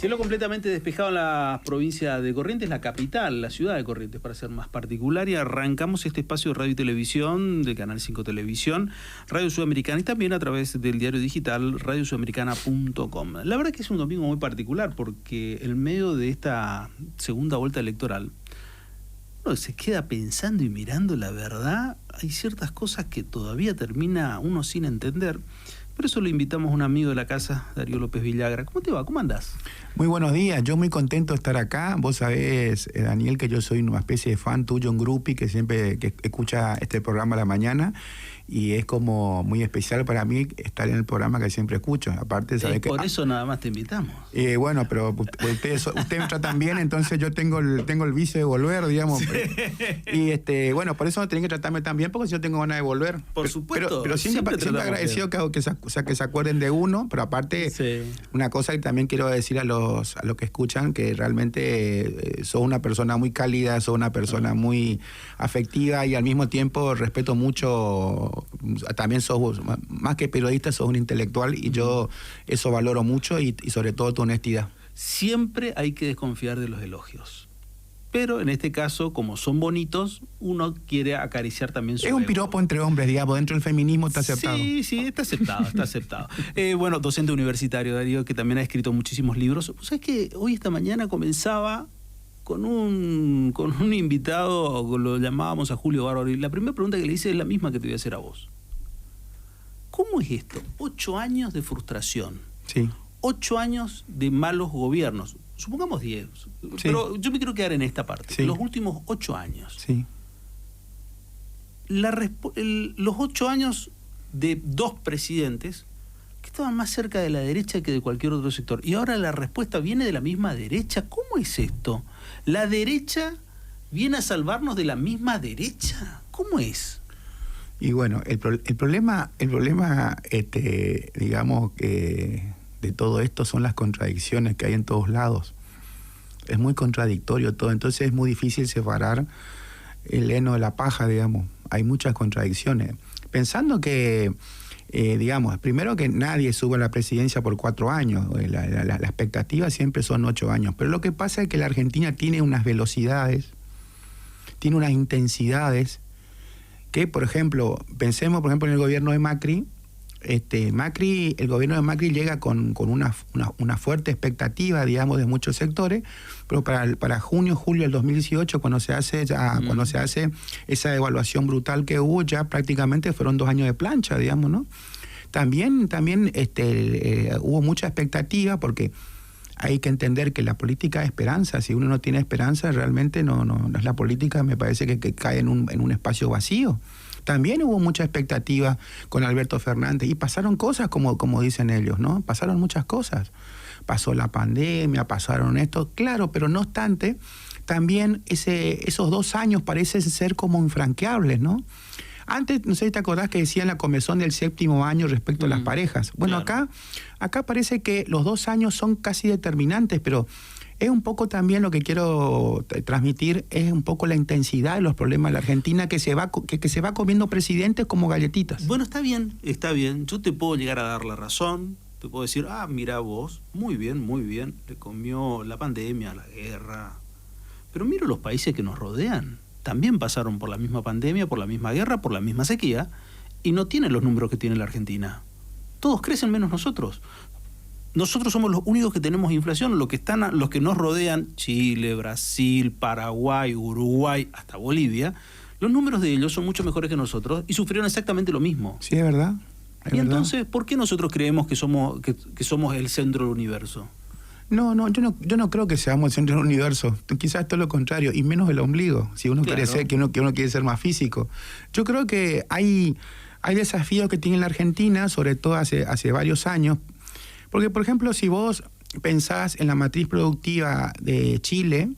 Cielo completamente despejado en la provincia de Corrientes, la capital, la ciudad de Corrientes, para ser más particular, y arrancamos este espacio de radio y televisión de Canal 5 Televisión, Radio Sudamericana y también a través del diario digital radiosudamericana.com. La verdad que es un domingo muy particular porque en medio de esta segunda vuelta electoral uno se queda pensando y mirando la verdad. Hay ciertas cosas que todavía termina uno sin entender. Por eso le invitamos a un amigo de la casa, Darío López Villagra. ¿Cómo te va? ¿Cómo andás? Muy buenos días, yo muy contento de estar acá. Vos sabés, Daniel, que yo soy una especie de fan tuyo, un groupie que siempre escucha este programa a la mañana, y es como muy especial para mí estar en el programa que siempre escucho. Aparte, sabés que... Por eso nada más te invitamos. Bueno, pero ustedes me tratan bien, entonces yo tengo el vicio de volver, digamos. Sí. Y bueno, por eso tienen que tratarme tan bien, porque yo tengo ganas de volver. Por supuesto. Pero siempre agradecido que se acuerden de uno, pero aparte, sí. Una cosa que también quiero decir a los que escuchan, que realmente sos una persona muy cálida, sos una persona muy afectiva, y al mismo tiempo respeto mucho. También sos, más que periodista, sos un intelectual, y yo eso valoro mucho, y sobre todo tu honestidad. Siempre hay que desconfiar de los elogios, pero en este caso, como son bonitos, uno quiere acariciar también su ego. Es un piropo entre hombres, digamos, dentro del feminismo está aceptado. Sí, está aceptado, está aceptado. Bueno, docente universitario, Darío, que también ha escrito muchísimos libros. ¿Sabes que hoy, esta mañana, comenzaba con un invitado, lo llamábamos a Julio Bárbaro, y la primera pregunta que le hice es la misma que te voy a hacer a vos? ¿Cómo es esto? 8 años de frustración. Sí. 8 años de malos gobiernos. Supongamos 10. Sí. Pero yo me quiero quedar en esta parte. Sí. Los últimos 8 años. Sí. Los 8 años de 2 presidentes que estaban más cerca de la derecha que de cualquier otro sector. Y ahora la respuesta viene de la misma derecha. ¿Cómo es esto? ¿La derecha viene a salvarnos de la misma derecha? ¿Cómo es? Y bueno, el problema, digamos, que de todo esto son las contradicciones que hay en todos lados. Es muy contradictorio todo, entonces es muy difícil separar el heno de la paja, digamos. Hay muchas contradicciones. Pensando que, digamos, primero que nadie sube a la presidencia por 4 años. La expectativa siempre son 8 años. Pero lo que pasa es que la Argentina tiene unas velocidades, tiene unas intensidades, que, por ejemplo, pensemos, por ejemplo, en el gobierno de Macri. El gobierno de Macri llega con una fuerte expectativa, digamos, de muchos sectores, pero para junio, julio del 2018, cuando se hace esa evaluación brutal que hubo, ya prácticamente fueron 2 años de plancha, digamos, ¿no? También hubo mucha expectativa, porque hay que entender que la política es esperanza. Si uno no tiene esperanza, realmente no es la política, me parece que cae en un espacio vacío. También hubo mucha expectativa con Alberto Fernández, y pasaron cosas como dicen ellos, ¿no? Pasaron muchas cosas. Pasó la pandemia, pasaron esto, claro, pero no obstante, también esos 2 años parecen ser como infranqueables, ¿no? Antes, no sé si te acordás que decían la comezón del 7º año respecto a las parejas. Bueno, claro. acá parece que los 2 años son casi determinantes, pero es un poco también lo que quiero transmitir, es un poco la intensidad de los problemas de la Argentina, que se va comiendo presidentes como galletitas. Bueno, está bien. Yo te puedo llegar a dar la razón. Te puedo decir, mira vos, muy bien, le comió la pandemia, la guerra. Pero miro los países que nos rodean. También pasaron por la misma pandemia, por la misma guerra, por la misma sequía, y no tienen los números que tiene la Argentina. Todos crecen menos nosotros. Nosotros somos los únicos que tenemos inflación. Los que nos rodean, Chile, Brasil, Paraguay, Uruguay, hasta Bolivia, los números de ellos son mucho mejores que nosotros y sufrieron exactamente lo mismo. Sí, es verdad. Entonces, ¿por qué nosotros creemos que somos el centro del universo? No, yo no creo que seamos el centro del universo. Quizás todo lo contrario, y menos el ombligo, si uno quiere ser, que uno quiere ser más físico. Yo creo que hay desafíos que tiene la Argentina, sobre todo hace varios años. Porque, por ejemplo, si vos pensás en la matriz productiva de Chile,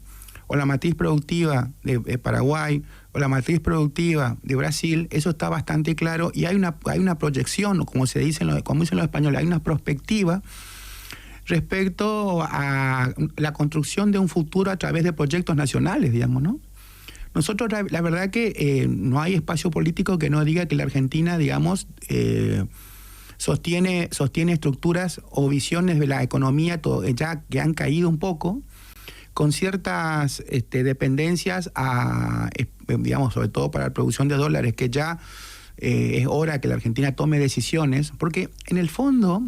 o la matriz productiva de Paraguay, o la matriz productiva de Brasil, eso está bastante claro, y hay una proyección, como dicen los españoles, hay una perspectiva respecto a la construcción de un futuro a través de proyectos nacionales, digamos, ¿no? Nosotros, la verdad que no hay espacio político que no diga que la Argentina, digamos, sostiene estructuras o visiones de la economía ya que han caído un poco, con ciertas dependencias digamos, sobre todo para la producción de dólares, que ya es hora que la Argentina tome decisiones, porque en el fondo,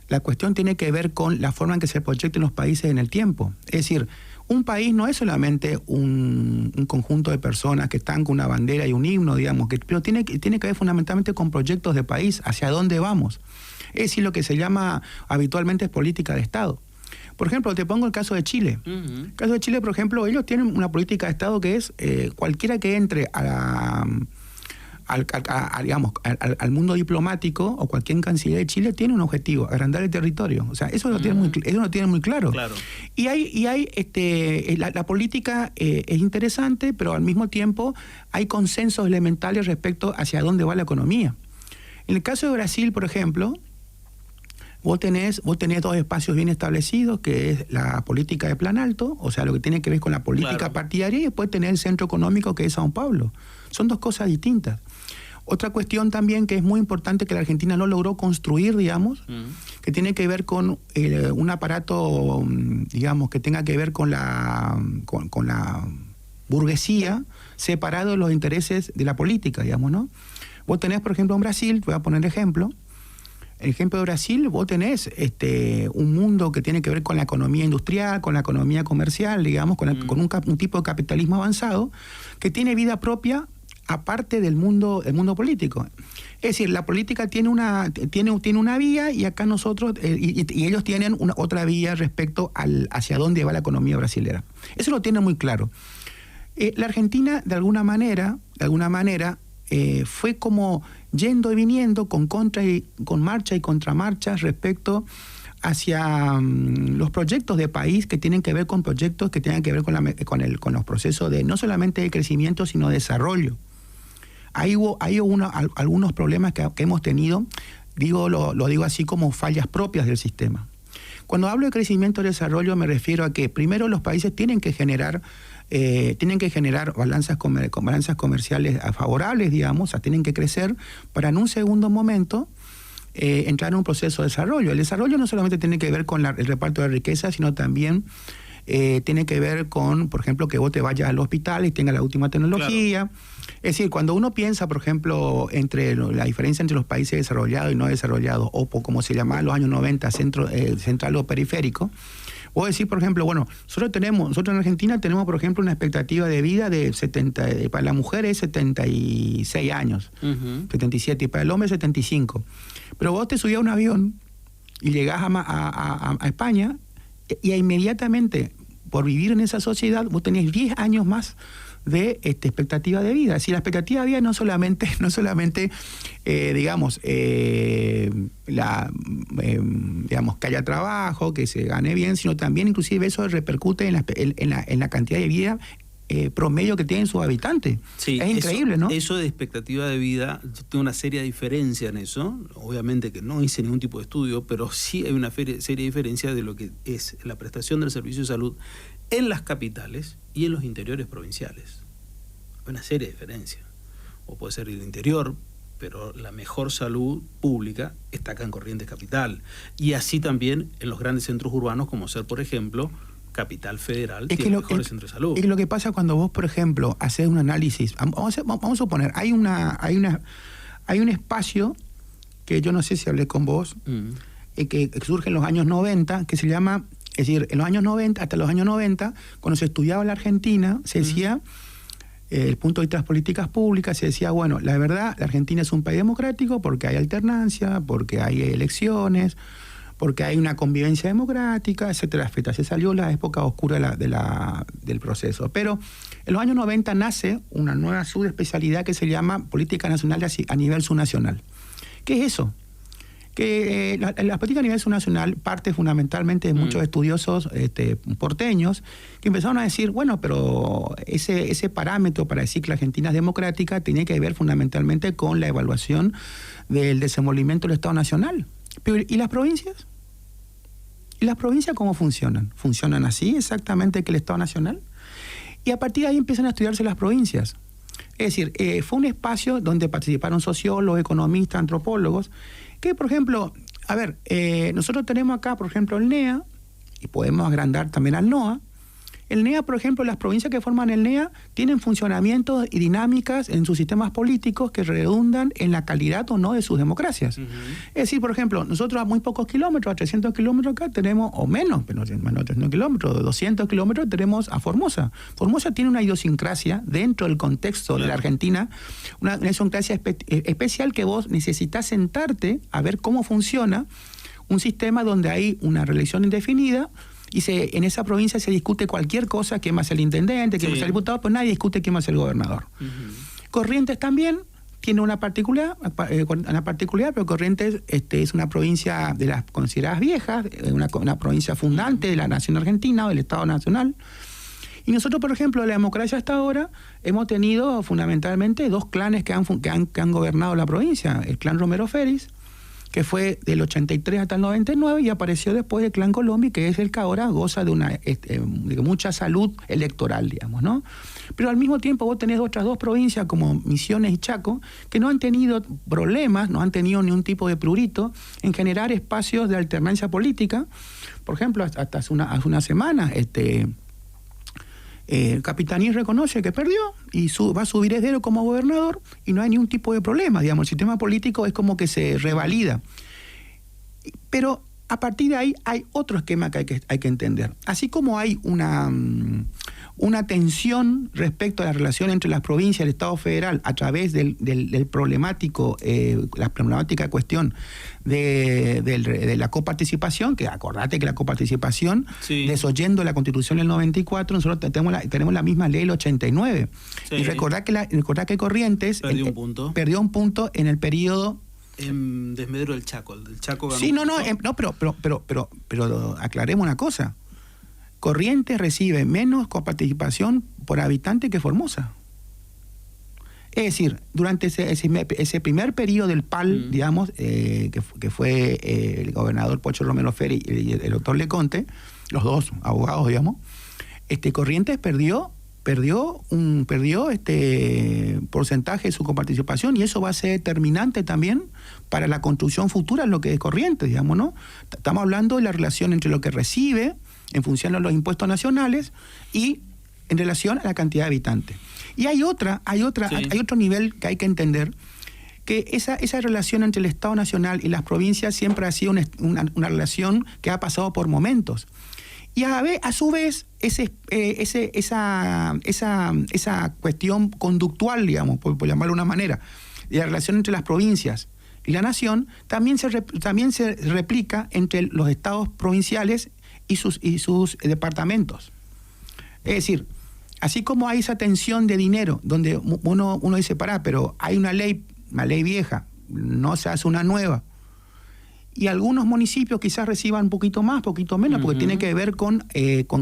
la cuestión tiene que ver con la forma en que se proyecten los países en el tiempo. Es decir, un país no es solamente un conjunto de personas que están con una bandera y un himno, digamos, pero tiene que ver fundamentalmente con proyectos de país, hacia dónde vamos. Es decir, lo que se llama habitualmente política de Estado. Por ejemplo, te pongo el caso de Chile. Uh-huh. El caso de Chile, por ejemplo, ellos tienen una política de Estado que es cualquiera que entre al mundo diplomático, o cualquier canciller de Chile tiene un objetivo: agrandar el territorio. O sea, eso lo tiene muy claro. Claro. Y la política es interesante, pero al mismo tiempo hay consensos elementales respecto hacia dónde va la economía. En el caso de Brasil, por ejemplo, vos tenés dos espacios bien establecidos, que es la política de Plan Alto, o sea, lo que tiene que ver con la política partidaria, y después tenés el centro económico, que es São Paulo. Son dos cosas distintas. Otra cuestión también que es muy importante, que la Argentina no logró construir, digamos, que tiene que ver con un aparato, digamos, que tenga que ver con la burguesía, separado de los intereses de la política, digamos, ¿no? Vos tenés, por ejemplo, en Brasil, te voy a poner ejemplo. El ejemplo de Brasil, vos tenés un mundo que tiene que ver con la economía industrial, con la economía comercial, digamos, con un tipo de capitalismo avanzado, que tiene vida propia aparte del mundo político. Es decir, la política tiene una vía, y acá nosotros, y ellos tienen otra vía respecto hacia dónde va la economía brasilera. Eso lo tienen muy claro. La Argentina, de alguna manera, fue como yendo y viniendo con marcha y contramarcha respecto hacia los proyectos de país, que tienen que ver con proyectos que tengan que ver con los procesos de no solamente de crecimiento, sino de desarrollo. Ahí hubo algunos problemas que hemos tenido, lo digo así, como fallas propias del sistema. Cuando hablo de crecimiento y desarrollo, me refiero a que primero los países tienen que generar balanzas comerciales favorables, digamos, o sea, tienen que crecer para en un segundo momento entrar en un proceso de desarrollo. El desarrollo no solamente tiene que ver con el reparto de riqueza, sino también tiene que ver con, por ejemplo, que vos te vayas al hospital y tengas la última tecnología. Claro. Es decir, cuando uno piensa, por ejemplo, entre la diferencia entre los países desarrollados y no desarrollados, o como se llamaba en los años 90, central o periférico, vos decís, por ejemplo, bueno, nosotros en Argentina tenemos, por ejemplo, una expectativa de vida de 70, para la mujer es 76 años, 77, y para el hombre 75. Pero vos te subías a un avión y llegás a España, y inmediatamente, por vivir en esa sociedad, vos tenés 10 años más de expectativa de vida. Si la expectativa de vida no solamente digamos que haya trabajo, que se gane bien, sino también inclusive eso repercute en la cantidad de vida promedio que tienen sus habitantes. Sí, es increíble, ¿no? Eso de expectativa de vida, yo tengo una seria diferencia en eso. Obviamente que no hice ningún tipo de estudio, pero sí hay una seria diferencia de lo que es la prestación del servicio de salud en las capitales y en los interiores provinciales. Hay una seria diferencia. O puede ser el interior, pero la mejor salud pública está acá en Corrientes Capital. Y así también en los grandes centros urbanos, como ser, por ejemplo, Capital Federal, tiene mejores centros de salud. Es lo que pasa cuando vos, por ejemplo, haces un análisis. Vamos a suponer, hay un espacio que yo no sé si hablé con vos, que surge en los años 90, que se llama... Es decir, en los años 90, hasta los años 90, cuando se estudiaba la Argentina, se decía, el punto de vista de las políticas públicas, se decía, bueno, la verdad, la Argentina es un país democrático porque hay alternancia, porque hay elecciones, porque hay una convivencia democrática, etcétera, etcétera. Se salió la época oscura del proceso. Pero en los años 90 nace una nueva subespecialidad que se llama política nacional a nivel subnacional. ¿Qué es eso? Que la política a nivel subnacional parte fundamentalmente de muchos estudiosos porteños que empezaron a decir, bueno, pero ese parámetro para decir que la Argentina es democrática tiene que ver fundamentalmente con la evaluación del desenvolvimiento del Estado Nacional. Pero, ¿y las provincias? ¿Y las provincias cómo funcionan? ¿Funcionan así exactamente que el Estado Nacional? Y a partir de ahí empiezan a estudiarse las provincias. Es Es decir, fue un espacio donde participaron sociólogos, economistas, antropólogos, que, por ejemplo, a ver, nosotros tenemos acá, por ejemplo, el NEA, y podemos agrandar también al NOA. El NEA, por ejemplo, las provincias que forman el NEA tienen funcionamientos y dinámicas en sus sistemas políticos que redundan en la calidad o no de sus democracias. Es decir, por ejemplo, nosotros a muy pocos kilómetros, a 300 kilómetros acá tenemos, o menos, pero menos de 300 kilómetros, 200 kilómetros tenemos a Formosa. Formosa tiene una idiosincrasia dentro del contexto de la Argentina, una idiosincrasia especial que vos necesitas sentarte a ver cómo funciona un sistema donde hay una reelección indefinida. Y en esa provincia se discute cualquier cosa, quién va a ser el intendente, quién va a ser el diputado, pues nadie discute quién va a ser el gobernador. Corrientes también tiene una particularidad, pero Corrientes es una provincia de las consideradas viejas, una provincia fundante de la nación argentina o del Estado Nacional. Y nosotros, por ejemplo, la democracia hasta ahora hemos tenido fundamentalmente dos clanes que han gobernado la provincia. El clan Romero Félix, que fue del 83 hasta el 99 y apareció después del Clan Colombi, que es el que ahora goza de mucha salud electoral, digamos, ¿no? Pero al mismo tiempo vos tenés otras dos provincias como Misiones y Chaco, que no han tenido problemas, no han tenido ningún tipo de prurito en generar espacios de alternancia política. Por ejemplo, hasta hace una semana, Capitaní reconoce que perdió y va a subir Heredero como gobernador y no hay ningún tipo de problema, digamos, el sistema político es como que se revalida. Pero a partir de ahí hay otro esquema que hay que entender. Así como hay una tensión respecto a la relación entre las provincias y el Estado federal a través la problemática cuestión de la coparticipación, que acordate que la coparticipación, desoyendo la Constitución del 94, nosotros tenemos la misma ley del 89. Sí. Y recordá que Corrientes perdió un punto en el periodo en Desmedro del Chaco. El Chaco ganó. Sí, pero aclaremos una cosa. Corrientes recibe menos coparticipación por habitante que Formosa. Es decir, durante ese primer periodo del PAL, digamos, que fue el gobernador Pocho Romero Félix y el doctor Leconte, los dos abogados, digamos, Corrientes perdió porcentaje de su coparticipación y eso va a ser determinante también para la construcción futura en lo que es Corrientes, digamos, ¿no? Estamos hablando de la relación entre lo que recibe en función de los impuestos nacionales y en relación a la cantidad de habitantes. Y hay otro nivel que hay que entender, que esa relación entre el Estado Nacional y las provincias siempre ha sido una relación que ha pasado por momentos. Y a su vez, esa cuestión conductual, digamos, por llamarlo de una manera, y la relación entre las provincias y la nación, también se replica entre los estados provinciales y sus departamentos. Es decir, así como hay esa tensión de dinero, donde uno dice, pero hay una ley vieja, no se hace una nueva, y algunos municipios quizás reciban un poquito más, poquito menos, porque tiene que ver con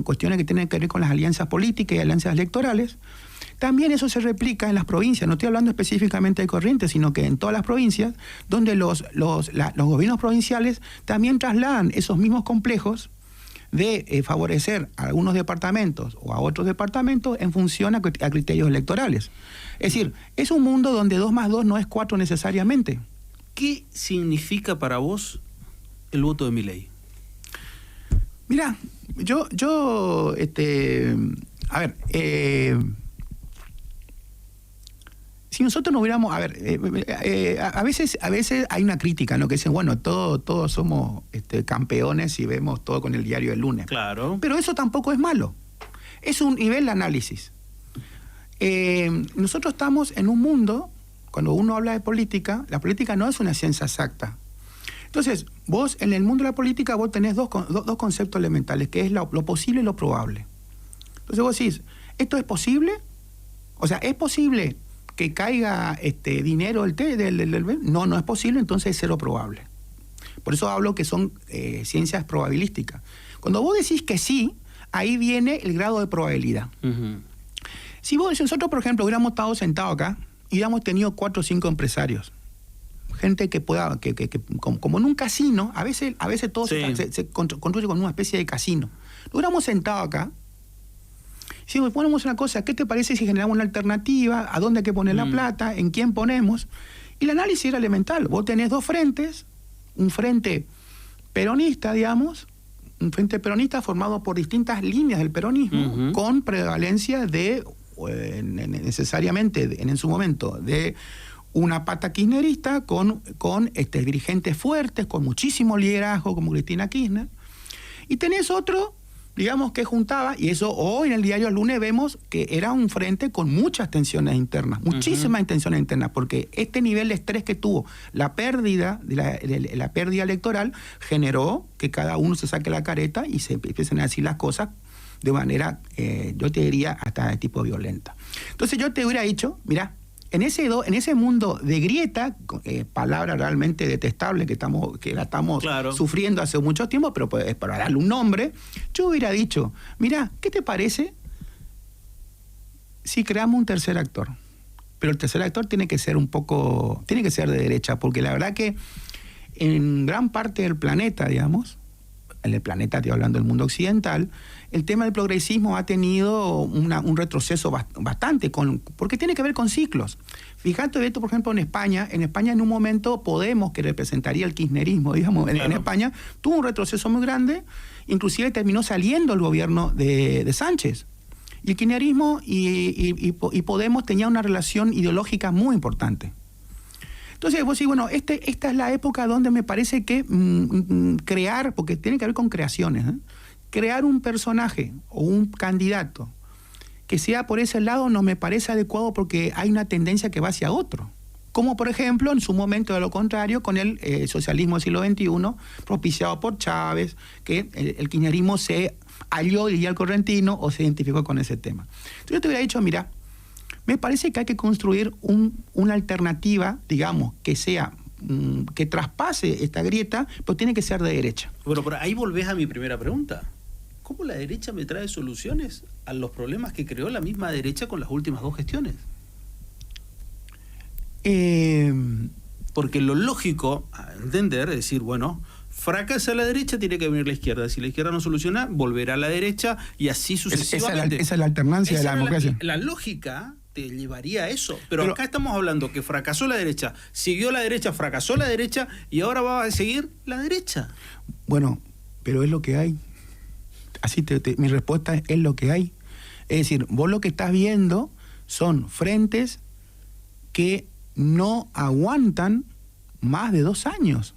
cuestiones que tienen que ver con las alianzas políticas y alianzas electorales. También eso se replica en las provincias, no estoy hablando específicamente de Corrientes, sino que en todas las provincias, donde los gobiernos provinciales también trasladan esos mismos complejos de favorecer a algunos departamentos o a otros departamentos en función a criterios electorales. Es decir, es un mundo donde 2 más 2 no es 4 necesariamente. ¿Qué significa para vos el voto de Milei? Mira, si nosotros no hubiéramos, a veces hay una crítica, ¿no? Que dicen, bueno, todos somos campeones y vemos todo con el diario del lunes. Claro. Pero eso tampoco es malo. Es un nivel de análisis. Nosotros estamos en un mundo, cuando uno habla de política, la política no es una ciencia exacta. Entonces, vos en el mundo de la política vos tenés dos conceptos elementales, que es lo posible y lo probable. Entonces vos decís, ¿esto es posible? O sea, ¿es posible que caiga dinero No, no es posible, entonces es cero probable. Por eso hablo que son ciencias probabilísticas. Cuando vos decís que sí, ahí viene el grado de probabilidad. Si nosotros, por ejemplo, hubiéramos estado sentados acá y hubiéramos tenido 4 o 5 empresarios, gente que pueda, como en un casino, a veces todo se construye con una especie de casino. Lo hubiéramos sentado acá. Si ponemos una cosa, ¿qué te parece si generamos una alternativa? ¿A dónde hay que poner la plata? ¿En quién ponemos? Y el análisis era elemental. Vos tenés dos frentes, un frente peronista, digamos, un frente peronista formado por distintas líneas del peronismo, con prevalencia de, necesariamente, en su momento, de una pata kirchnerista con dirigentes fuertes, con muchísimo liderazgo, como Cristina Kirchner. Y tenés otro, digamos, que juntaba, y eso hoy en el diario El Lunes vemos que era un frente con muchas tensiones internas, muchísimas tensiones internas, porque este nivel de estrés que tuvo la pérdida, la pérdida electoral, generó que cada uno se saque la careta y se empiecen a decir las cosas de manera, yo te diría, hasta de tipo violenta. Entonces yo te hubiera dicho, mira, en ese mundo de grieta, palabra realmente detestable que la estamos sufriendo hace mucho tiempo, pero pues, para darle un nombre, yo hubiera dicho, mira, ¿qué te parece si creamos un tercer actor? Pero el tercer actor tiene que ser de derecha, porque la verdad que en gran parte del planeta, digamos, en el planeta, estoy hablando del mundo occidental, el tema del progresismo ha tenido un retroceso bastante, porque tiene que ver con ciclos. Fíjate esto, por ejemplo, en España en un momento Podemos, que representaría el kirchnerismo, digamos, en España, tuvo un retroceso muy grande, inclusive terminó saliendo el gobierno de Sánchez. Y el kirchnerismo y Podemos tenían una relación ideológica muy importante. Entonces vos decís, bueno, esta es la época donde me parece que crear, porque tiene que ver con creaciones, crear un personaje o un candidato que sea por ese lado no me parece adecuado, porque hay una tendencia que va hacia otro. Como por ejemplo en su momento de lo contrario con el socialismo del siglo XXI, propiciado por Chávez, que el kirchnerismo se alió, diría el correntino, o se identificó con ese tema. Entonces yo te hubiera dicho, mira, me parece que hay que construir una alternativa, digamos, que traspase esta grieta, pero tiene que ser de derecha. Bueno, por ahí volvés a mi primera pregunta. ¿Cómo la derecha me trae soluciones a los problemas que creó la misma derecha con las últimas dos gestiones? Porque lo lógico a entender es decir, bueno, fracasa la derecha, tiene que venir la izquierda. Si la izquierda no soluciona, volverá a la derecha y así sucesivamente. Esa es la alternancia de la democracia. La lógica te llevaría a eso. Pero acá estamos hablando que fracasó la derecha, siguió la derecha, fracasó la derecha y ahora va a seguir la derecha. Bueno, pero es lo que hay. Así mi respuesta es lo que hay. Es decir, vos lo que estás viendo son frentes que no aguantan más de 2 años.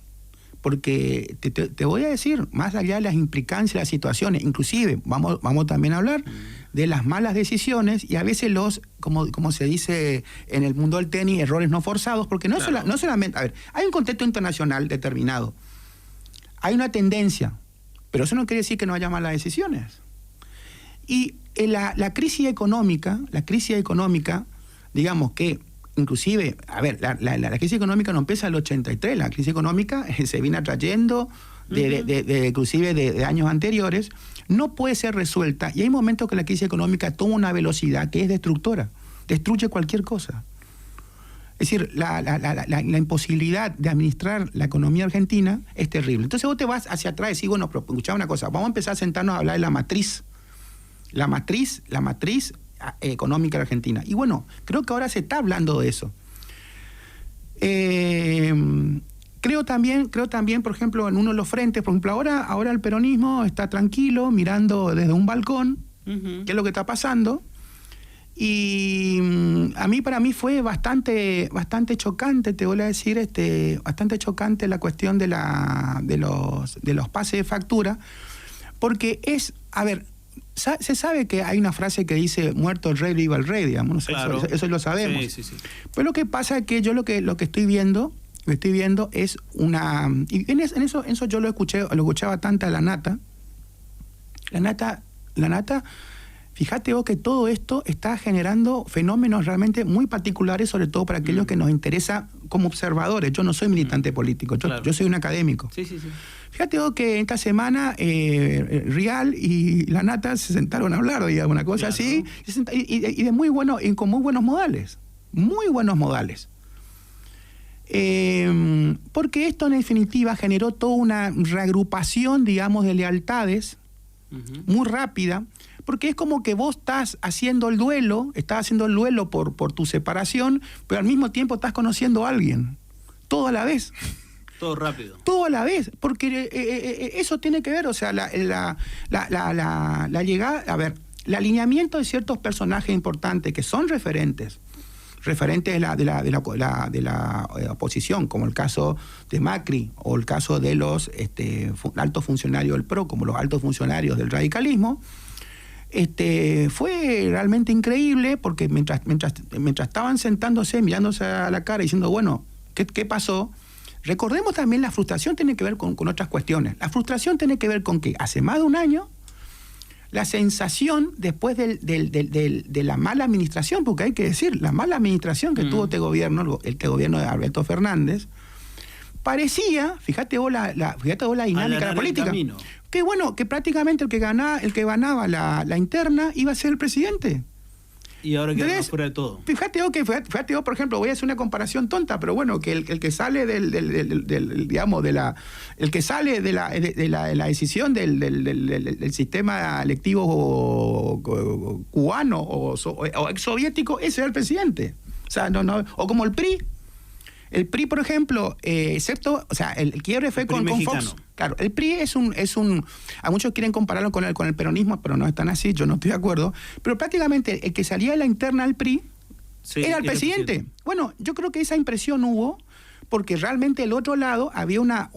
Porque te voy a decir, más allá de las implicancias de las situaciones, inclusive vamos también a hablar de las malas decisiones y a veces como se dice en el mundo del tenis, errores no forzados, porque no solamente, a ver, hay un contexto internacional determinado, hay una tendencia, pero eso no quiere decir que no haya malas decisiones. Y la crisis económica, digamos que inclusive, a ver, la crisis económica no empieza en el 83, la crisis económica se viene atrayendo inclusive de años anteriores, no puede ser resuelta, y hay momentos que la crisis económica toma una velocidad que es destructora, destruye cualquier cosa. Es decir, la imposibilidad de administrar la economía argentina es terrible. Entonces vos te vas hacia atrás y decís, bueno, pero escuchá una cosa, vamos a empezar a sentarnos a hablar de la matriz económica de Argentina. Y bueno, creo que ahora se está hablando de eso. Creo también, por ejemplo, en uno de los frentes, por ejemplo, ahora el peronismo está tranquilo, mirando desde un balcón, qué es lo que está pasando. Y para mí fue bastante chocante, te voy a decir, bastante chocante la cuestión de los pases de factura, porque se sabe que hay una frase que dice muerto el rey, viva el rey, digamos, ¿no? Claro. Eso lo sabemos. Sí. Pero lo que pasa es que yo lo que estoy viendo es una, y en eso yo lo escuchaba tanto a la Nata, fíjate vos que todo esto está generando fenómenos realmente muy particulares, sobre todo para aquellos que nos interesa como observadores. Yo no soy militante político, yo soy un académico. Sí. Fíjate vos que esta semana Rial y la Nata se sentaron a hablar, digamos, una cosa así, y de muy bueno, y con muy buenos modales. Porque esto en definitiva generó toda una reagrupación, digamos, de lealtades muy rápida, Porque es como que vos estás haciendo el duelo por tu separación, pero al mismo tiempo estás conociendo a alguien. Todo a la vez. Todo rápido. Todo a la vez, porque eso tiene que ver, o sea, la llegada, a ver, el alineamiento de ciertos personajes importantes que son referentes de la oposición, como el caso de Macri o el caso de los altos funcionarios del PRO, como los altos funcionarios del radicalismo, fue realmente increíble, porque mientras estaban sentándose, mirándose a la cara y diciendo, bueno, ¿qué pasó? Recordemos también, la frustración tiene que ver con otras cuestiones. La frustración tiene que ver con que hace más de un año, la sensación después de la mala administración, porque hay que decir, la mala administración que tuvo este gobierno de Alberto Fernández, parecía, fíjate vos la dinámica de la política, que bueno, que prácticamente el que ganaba la interna iba a ser el presidente. Y ahora queda fuera de todo. Fíjate vos, por ejemplo, voy a hacer una comparación tonta, pero bueno, que el que sale el que sale de la decisión del sistema electivo cubano o exsoviético, ese era el presidente. O sea, o como el PRI. El PRI, por ejemplo, excepto, o sea, el quiebre fue con Fox. Claro, el PRI es un... A muchos quieren compararlo con el peronismo, pero no es tan así, yo no estoy de acuerdo. Pero prácticamente el que salía de la interna del PRI era el presidente. Bueno, yo creo que esa impresión hubo porque realmente del otro lado había una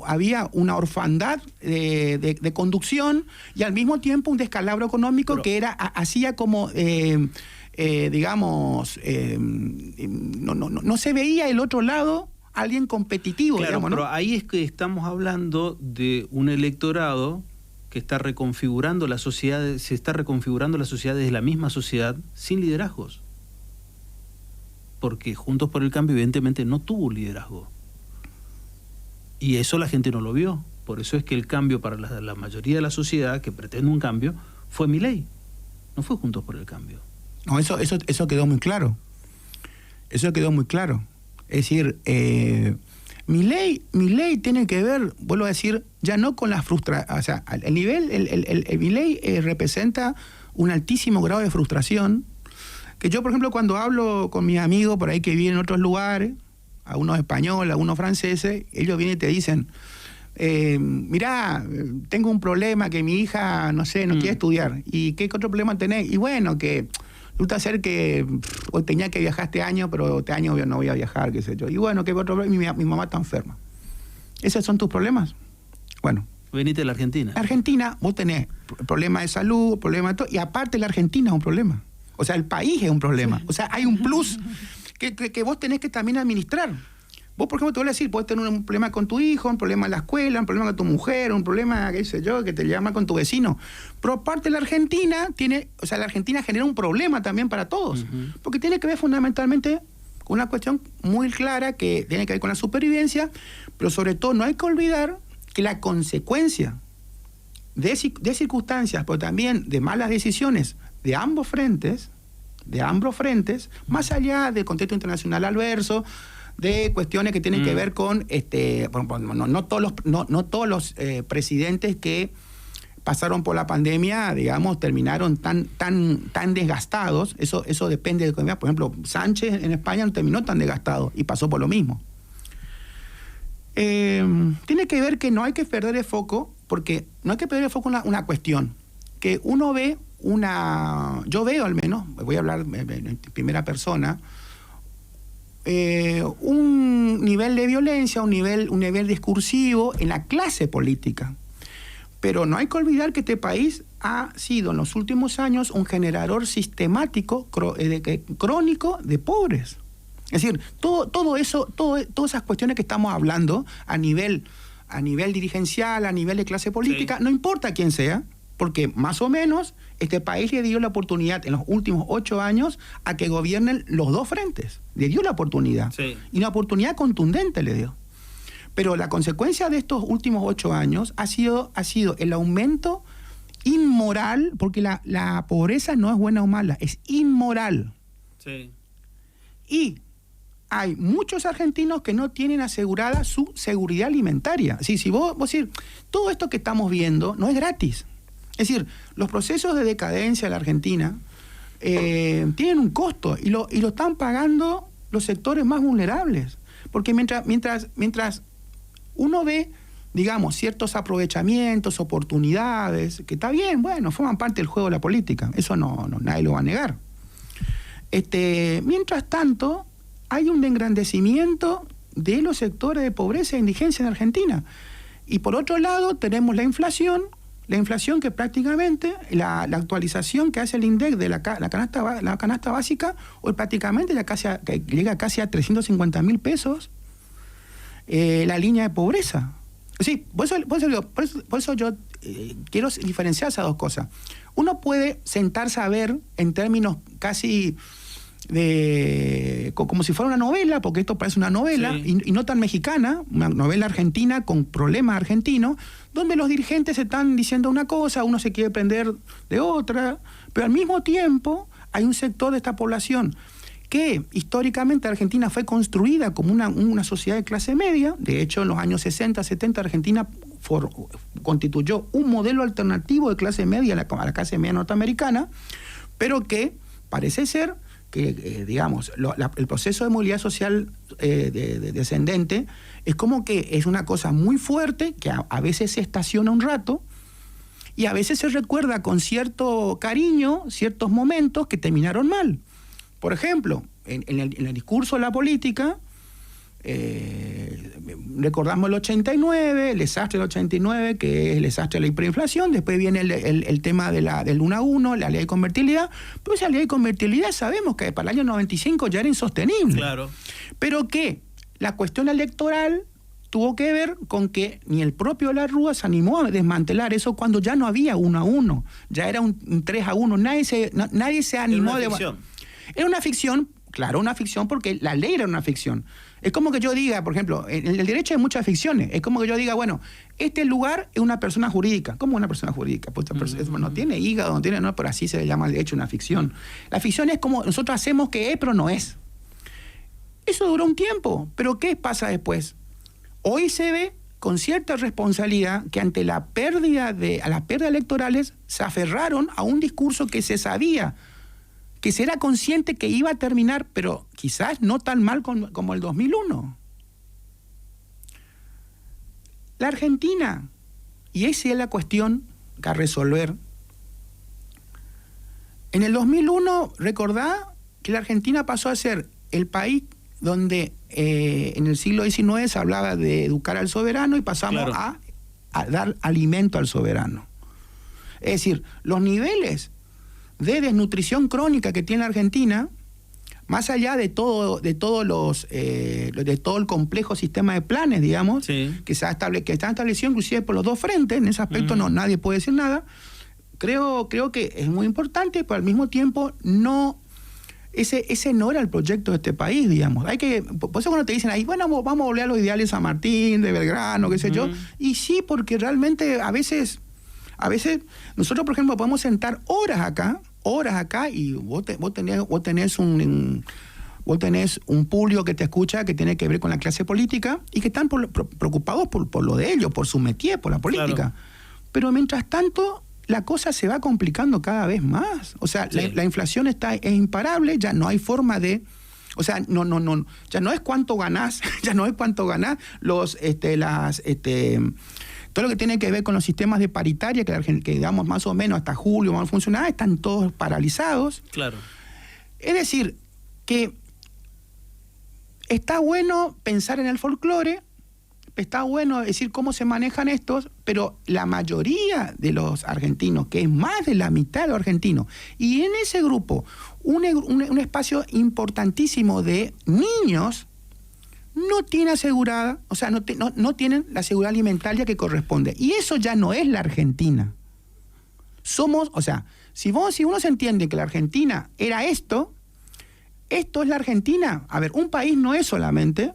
orfandad de conducción y al mismo tiempo un descalabro económico que hacía como... no se veía el otro lado alguien competitivo, claro, digamos, ¿no? Pero ahí es que estamos hablando de un electorado que está reconfigurando la sociedad, se está reconfigurando la sociedad desde la misma sociedad sin liderazgos. Porque Juntos por el Cambio evidentemente no tuvo liderazgo. Y eso la gente no lo vio. Por eso es que el cambio para la mayoría de la sociedad que pretende un cambio fue Milei, no fue Juntos por el Cambio. No, eso quedó muy claro. Eso quedó muy claro. Es decir, Milei tiene que ver, vuelvo a decir, ya no con la frustración. O sea, el nivel, el Milei representa un altísimo grado de frustración. Que yo, por ejemplo, cuando hablo con mis amigos por ahí que viven en otros lugares, algunos españoles, algunos franceses, ellos vienen y te dicen, mirá, tengo un problema que mi hija, no sé, no quiere estudiar. ¿Y qué otro problema tenés? Y bueno, que resulta ser que hoy tenía que viajar este año, pero este año no voy a viajar, qué sé yo. Y bueno, ¿qué otro problema? Mi mamá está enferma. ¿Esos son tus problemas? Bueno. Venite de la Argentina. Argentina, vos tenés problemas de salud, problemas de todo, y aparte la Argentina es un problema. O sea, el país es un problema. Sí. O sea, hay un plus que vos tenés que también administrar. Vos, por ejemplo, te voy a decir, podés tener un problema con tu hijo, un problema en la escuela, un problema con tu mujer, un problema, qué sé yo, que te llama con tu vecino. Pero aparte la Argentina la Argentina genera un problema también para todos. Porque tiene que ver fundamentalmente con una cuestión muy clara que tiene que ver con la supervivencia, pero sobre todo no hay que olvidar que la consecuencia de circunstancias, pero también de malas decisiones de ambos frentes, más allá del contexto internacional adverso, de cuestiones que tienen que ver con no todos los presidentes que pasaron por la pandemia, digamos, terminaron tan desgastados. Eso depende de cómo. Por ejemplo, Sánchez en España no terminó tan desgastado y pasó por lo mismo. Tiene que ver que no hay que perder el foco, porque no hay que perder el foco en una cuestión que uno ve yo veo al menos, voy a hablar en primera persona, un nivel de violencia, un nivel discursivo en la clase política. Pero no hay que olvidar que este país ha sido en los últimos años un generador sistemático, crónico de pobres. Es decir, todo eso, todas esas cuestiones que estamos hablando a nivel dirigencial, a nivel de clase política, sí. No importa quién sea, porque más o menos este país le dio la oportunidad en los últimos 8 años a que gobiernen los dos frentes. Le dio la oportunidad. Sí. Y una oportunidad contundente le dio. Pero la consecuencia de estos últimos 8 años ha sido el aumento inmoral, porque la pobreza no es buena o mala, es inmoral. Sí. Y hay muchos argentinos que no tienen asegurada su seguridad alimentaria. Si vos decís, todo esto que estamos viendo no es gratis. Es decir, los procesos de decadencia de la Argentina tienen un costo y lo están pagando los sectores más vulnerables. Porque mientras uno ve, digamos, ciertos aprovechamientos, oportunidades, que está bien, bueno, forman parte del juego de la política, eso no nadie lo va a negar. Mientras tanto, hay un engrandecimiento de los sectores de pobreza e indigencia en Argentina. Y por otro lado, tenemos la inflación que prácticamente, la actualización que hace el INDEC de la canasta básica, hoy prácticamente llega casi a 350.000 pesos la línea de pobreza. Sí, por eso yo quiero diferenciar esas dos cosas. Uno puede sentarse a ver en términos casi como si fuera una novela, porque esto parece una novela, sí, y no tan mexicana, una novela argentina con problemas argentinos, donde los dirigentes están diciendo una cosa, uno se quiere prender de otra, pero al mismo tiempo hay un sector de esta población que históricamente Argentina fue construida como una sociedad de clase media. De hecho, en los años 60, 70, Argentina constituyó un modelo alternativo de clase media a la clase media norteamericana, pero que parece ser que, digamos, el proceso de movilidad social descendente es como que es una cosa muy fuerte, que a veces se estaciona un rato, y a veces se recuerda con cierto cariño ciertos momentos que terminaron mal. Por ejemplo, en el discurso de la política, recordamos el 89, el desastre del 89, que es el desastre de la hiperinflación. Después viene el tema del 1 a 1, la ley de convertibilidad. Pero esa ley de convertibilidad sabemos que para el año 95 ya era insostenible. Claro. Pero que la cuestión electoral tuvo que ver con que ni el propio La Rúa se animó a desmantelar eso cuando ya no había 1 a 1, ya era un 3 a 1. Nadie se animó a desmantelar. Era una ficción, claro, una ficción, porque la ley era una ficción. Es como que yo diga, por ejemplo, en el derecho hay muchas ficciones. Es como que yo diga, bueno, este lugar es una persona jurídica. ¿Cómo una persona jurídica? Pues no tiene hígado, no tiene, no, pero así se le llama el derecho una ficción. La ficción es como nosotros hacemos que es, pero no es. Eso duró un tiempo, pero ¿qué pasa después? Hoy se ve con cierta responsabilidad que ante las pérdidas electorales se aferraron a un discurso que se sabía, que se era consciente que iba a terminar, pero quizás no tan mal como el 2001. La Argentina, y esa es la cuestión a resolver, en el 2001, recordá que la Argentina pasó a ser el país donde en el siglo XIX se hablaba de educar al soberano y pasamos a dar alimento al soberano. Es decir, los niveles de desnutrición crónica que tiene la Argentina, más allá de todo el complejo sistema de planes, digamos, sí, que están establecidos inclusive por los dos frentes, en ese aspecto nadie puede decir nada. Creo que es muy importante, pero al mismo tiempo ese no era el proyecto de este país, digamos. Por eso cuando te dicen ahí, bueno, vamos a volver a los ideales de San Martín, de Belgrano, qué sé yo, y sí, porque realmente a veces nosotros, por ejemplo, podemos sentar horas acá, y vos tenés un público que te escucha, que tiene que ver con la clase política, y que están preocupados por lo de ellos, por su métier, por la política. Claro. Pero mientras tanto, la cosa se va complicando cada vez más. O sea, sí, la inflación es imparable, ya no hay forma de... O sea, ya no es cuánto ganás, todo lo que tiene que ver con los sistemas de paritaria, que digamos más o menos hasta julio van a funcionar, están todos paralizados. Claro. Es decir, que está bueno pensar en el folclore, está bueno decir cómo se manejan estos, pero la mayoría de los argentinos, que es más de la mitad de los argentinos, y en ese grupo un espacio importantísimo de niños, no tiene asegurada, o sea, no tienen la seguridad alimentaria que corresponde. Y eso ya no es la Argentina. O sea, si uno se entiende que la Argentina era esto es la Argentina. A ver, un país no es solamente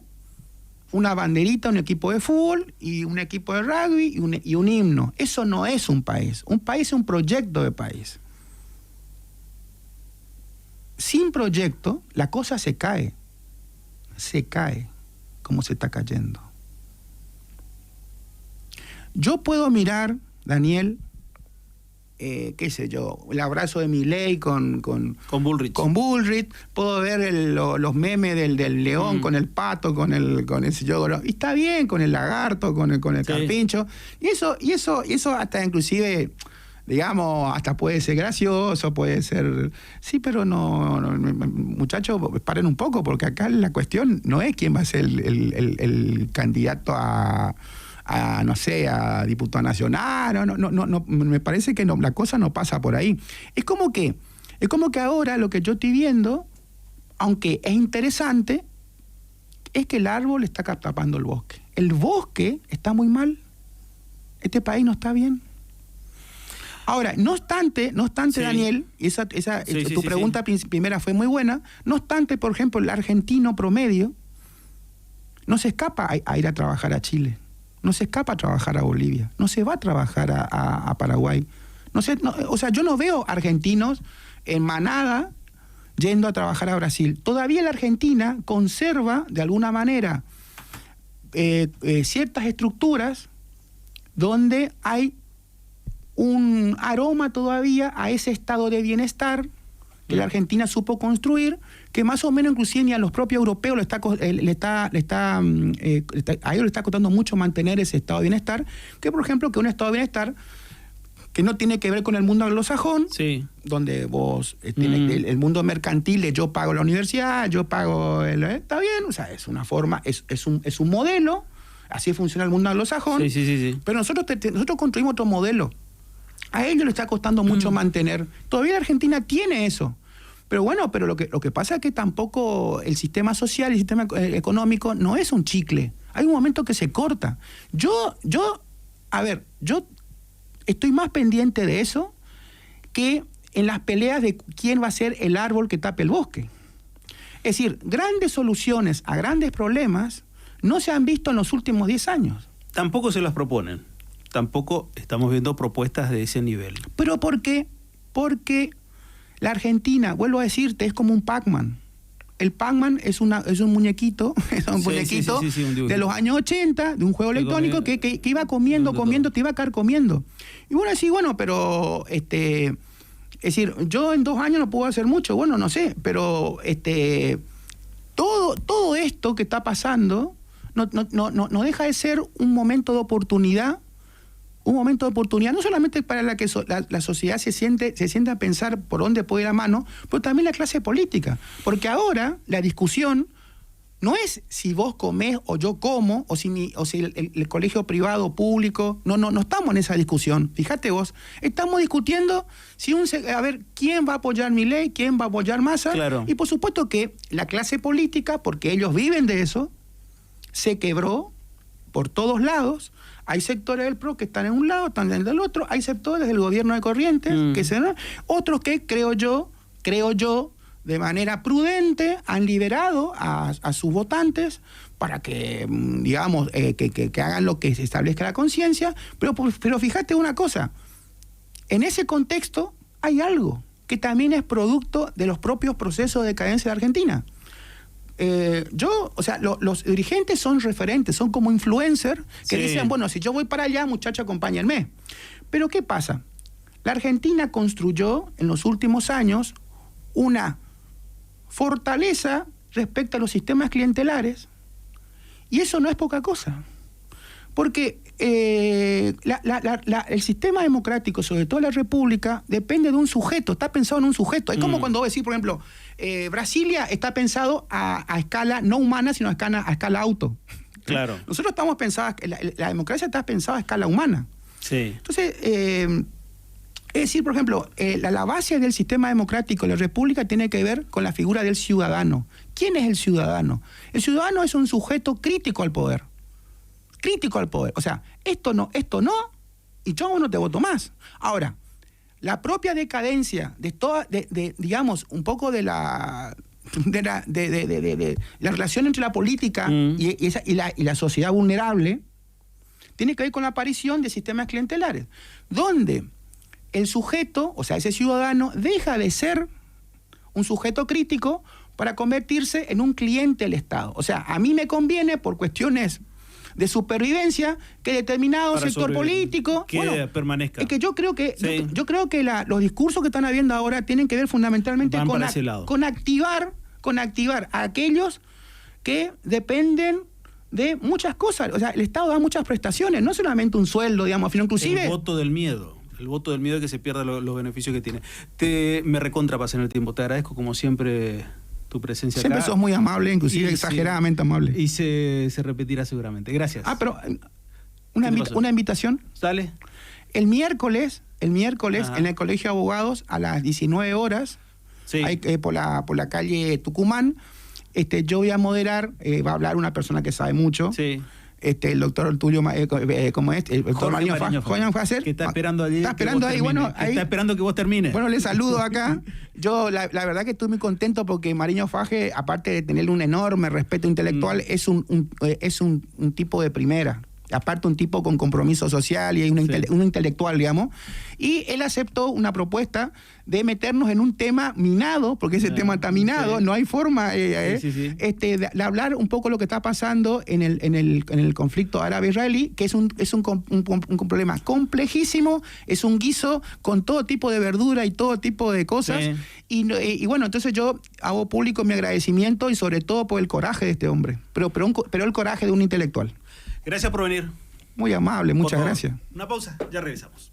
una banderita, un equipo de fútbol y un equipo de rugby y un himno. Eso no es un país. Un país es un proyecto de país. Sin proyecto, la cosa se cae. Se cae. Como se está cayendo. Yo puedo mirar, Daniel, qué sé yo, el abrazo de Milei con Bullrich. Con Bullrich, puedo ver los memes del león con el pato, con el y está bien, con el lagarto, con el carpincho, y eso hasta inclusive, digamos, hasta puede ser gracioso, puede ser, sí, pero no muchachos, paren un poco, porque acá la cuestión no es quién va a ser el candidato a no sé, a diputado nacional, no, me parece que la cosa no pasa por ahí. Es como que ahora lo que yo estoy viendo, aunque es interesante, es que el árbol está tapando el bosque. El bosque está muy mal. Este país no está bien. Ahora, no obstante, sí. Daniel, tu pregunta primera fue muy buena, no obstante, por ejemplo, el argentino promedio no se escapa a ir a trabajar a Chile. No se escapa a trabajar a Bolivia, no se va a trabajar a Paraguay. O sea, yo no veo argentinos en manada yendo a trabajar a Brasil. Todavía la Argentina conserva, de alguna manera, ciertas estructuras donde hay un aroma todavía a ese estado de bienestar que la Argentina supo construir, que más o menos inclusive ni a los propios europeos a ellos le está costando mucho mantener ese estado de bienestar, que por ejemplo que un estado de bienestar que no tiene que ver con el mundo anglosajón, sí, donde vos el mundo mercantil, yo pago la universidad, yo pago está bien, o sea, es una forma, es un modelo, así funciona el mundo anglosajón, sí. Pero nosotros construimos otro modelo. A ellos le está costando mucho mantener. Todavía la Argentina tiene eso. Pero bueno, lo que pasa es que tampoco el sistema social y el sistema económico no es un chicle. Hay un momento que se corta. Yo estoy más pendiente de eso que en las peleas de quién va a ser el árbol que tape el bosque. Es decir, grandes soluciones a grandes problemas no se han visto en los últimos 10 años. Tampoco se las proponen. Tampoco estamos viendo propuestas de ese nivel. ¿Pero por qué? Porque la Argentina, vuelvo a decirte, es como un Pac-Man. El Pac-Man es un muñequito, de los años 80, de un juego electrónico que iba comiendo, te iba a caer comiendo. Y bueno, sí, bueno, pero es decir, yo en 2 años no puedo hacer mucho, bueno, no sé, pero todo esto que está pasando no deja de ser un momento de oportunidad. Un momento de oportunidad, no solamente para la que la sociedad se siente a pensar por dónde puede ir la mano, pero también la clase política. Porque ahora la discusión no es si vos comés o yo como, o si el colegio privado o público, no estamos en esa discusión. Fíjate vos, estamos discutiendo a ver quién va a apoyar Milei, quién va a apoyar Massa, claro. Y por supuesto que la clase política, porque ellos viven de eso, se quebró por todos lados. Hay sectores del PRO que están en un lado, están en el otro, hay sectores del gobierno de Corrientes, otros que creo yo, de manera prudente, han liberado a sus votantes para que, digamos, que hagan lo que se establezca la conciencia, pero fíjate una cosa, en ese contexto hay algo que también es producto de los propios procesos de decadencia de Argentina. Los dirigentes son referentes, son como influencers que dicen, bueno, si yo voy para allá, muchachos, acompáñenme. Pero ¿qué pasa? La Argentina construyó en los últimos años una fortaleza respecto a los sistemas clientelares, y eso no es poca cosa. Porque el sistema democrático, sobre todo la república, depende de un sujeto, está pensado en un sujeto. Es como cuando vos decís, por ejemplo, Brasilia está pensado a escala no humana, sino a escala auto. Claro. Nosotros estamos pensados, la democracia está pensada a escala humana. Sí. Entonces, es decir, por ejemplo, la base del sistema democrático de la república tiene que ver con la figura del ciudadano. ¿Quién es el ciudadano? El ciudadano es un sujeto crítico al poder. O sea, esto no, y yo no te voto más. Ahora, la propia decadencia digamos, un poco de la relación entre la política y la sociedad vulnerable, tiene que ver con la aparición de sistemas clientelares, donde el sujeto, o sea, ese ciudadano, deja de ser un sujeto crítico para convertirse en un cliente del Estado. O sea, a mí me conviene por cuestiones de supervivencia que determinado Para sector político que permanezca. Es que yo creo que Sí. yo creo que los discursos que están habiendo ahora tienen que ver fundamentalmente Van para ese lado. con activar a aquellos que dependen de muchas cosas. O sea, el Estado da muchas prestaciones, no solamente un sueldo, digamos, sino inclusive... El voto del miedo de que se pierda los beneficios que tiene. Me recontrapasé en el tiempo, te agradezco como siempre tu presencia siempre acá. sos muy amable, inclusive Y exageradamente amable. Y se repetirá seguramente. Gracias. Pero ¿Qué te pasó? una invitación. Dale. El miércoles Ajá. en el Colegio de Abogados a las 19 horas, Sí. por la calle Tucumán, yo voy a moderar, va a hablar una persona que sabe mucho. Sí. El doctor Tulio, ¿cómo es? El doctor Mariño Fajer. Que está esperando allí. Está esperando ahí, bueno. Está esperando que vos termines. Bueno, le saludo acá. Yo, la verdad que estoy muy contento porque Mariño Faje, aparte de tenerle un enorme respeto intelectual, es un tipo de primera. Aparte, un tipo con compromiso social y un intelectual, digamos. Y él aceptó una propuesta de meternos en un tema minado, porque ese tema está minado, sí. no hay forma Sí. de hablar un poco lo que está pasando en el conflicto árabe-israelí, que es un problema complejísimo, es un guiso con todo tipo de verdura y todo tipo de cosas. Sí. Y bueno, entonces yo hago público mi agradecimiento y sobre todo por el coraje de este hombre, pero el coraje de un intelectual. Gracias por venir. Muy amable, muchas Por favor. gracias. Una pausa, ya regresamos.